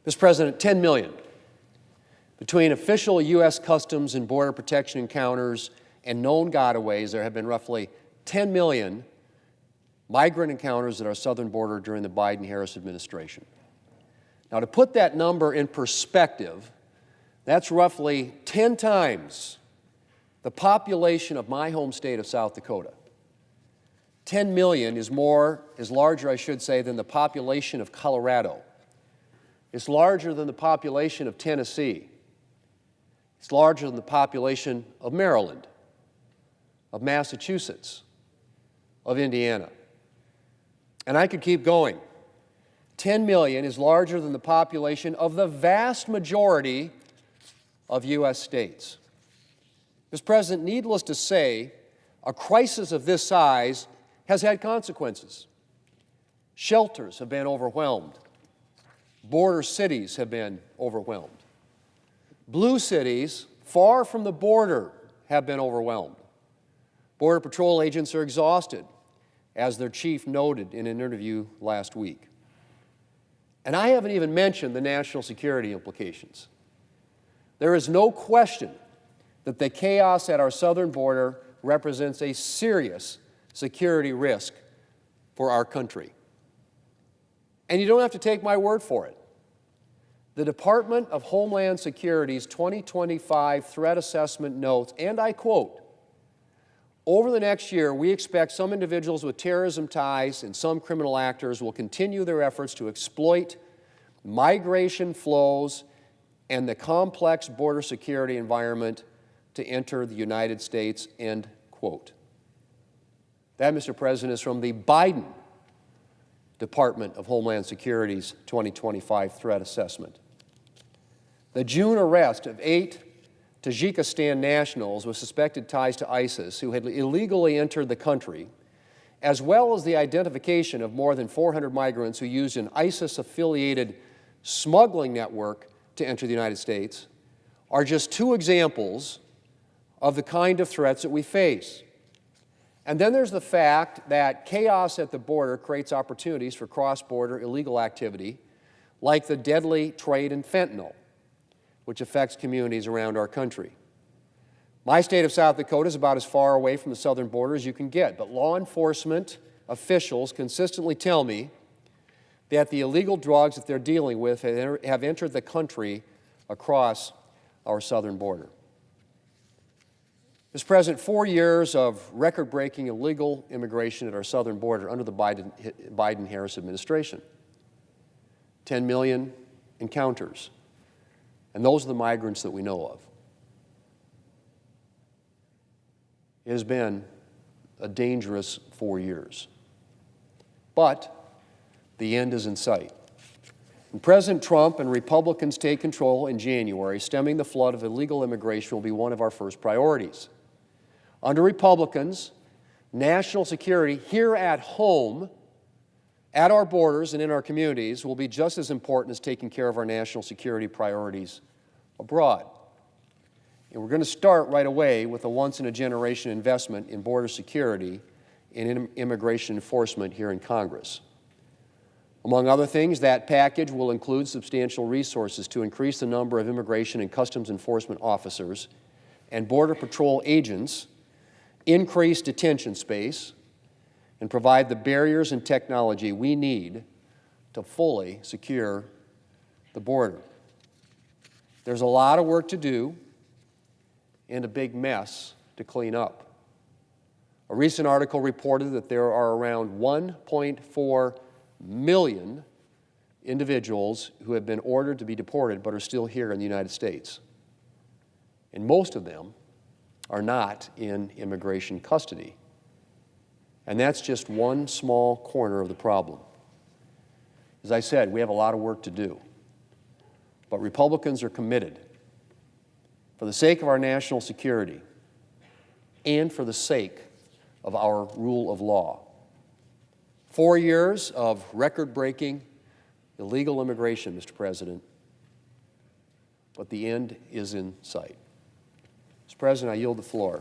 Mr. President, 10 million. Between official U.S. Customs and Border Protection encounters and known gotaways, there have been roughly 10 million migrant encounters at our southern border during the Biden-Harris administration. Now, to put that number in perspective, that's roughly 10 times the population of my home state of South Dakota. 10 million is larger, I should say, than the population of Colorado. It's larger than the population of Tennessee. It's larger than the population of Maryland, of Massachusetts, of Indiana. And I could keep going. 10 million is larger than the population of the vast majority of U.S. states. Mr. President, needless to say, a crisis of this size has had consequences. Shelters have been overwhelmed. Border cities have been overwhelmed. Blue cities far from the border have been overwhelmed. Border Patrol agents are exhausted, as their chief noted in an interview last week. And I haven't even mentioned the national security implications. There is no question that the chaos at our southern border represents a serious security risk for our country. And you don't have to take my word for it. The Department of Homeland Security's 2025 threat assessment notes, and I quote, "Over the next year, we expect some individuals with terrorism ties and some criminal actors will continue their efforts to exploit migration flows and the complex border security environment to enter the United States," end quote. That, Mr. President, is from the Biden Department of Homeland Security's 2025 threat assessment. The June arrest of 8 Tajikistan nationals with suspected ties to ISIS who had illegally entered the country, as well as the identification of more than 400 migrants who used an ISIS-affiliated smuggling network to enter the United States, are just two examples of the kind of threats that we face. And then there's the fact that chaos at the border creates opportunities for cross-border illegal activity, like the deadly trade in fentanyl, which affects communities around our country. My state of South Dakota is about as far away from the southern border as you can get, but law enforcement officials consistently tell me that the illegal drugs that they're dealing with have entered the country across our southern border. Mr. President, 4 years of record-breaking illegal immigration at our southern border under the Biden-Harris administration. 10 million encounters. And those are the migrants that we know of. It has been a dangerous 4 years. But the end is in sight. When President Trump and Republicans take control in January, stemming the flood of illegal immigration will be one of our first priorities. Under Republicans, national security here at home, at our borders and in our communities will be just as important as taking care of our national security priorities abroad. And we're going to start right away with a once-in-a-generation investment in border security and in immigration enforcement here in Congress. Among other things, that package will include substantial resources to increase the number of immigration and customs enforcement officers and Border Patrol agents, increase detention space, and provide the barriers and technology we need to fully secure the border. There's a lot of work to do and a big mess to clean up. A recent article reported that there are around 1.4 million individuals who have been ordered to be deported but are still here in the United States. And most of them are not in immigration custody. And that's just one small corner of the problem. As I said, we have a lot of work to do. But Republicans are committed, for the sake of our national security and for the sake of our rule of law. 4 years of record-breaking illegal immigration, Mr. President, but the end is in sight. Mr. President, I yield the floor.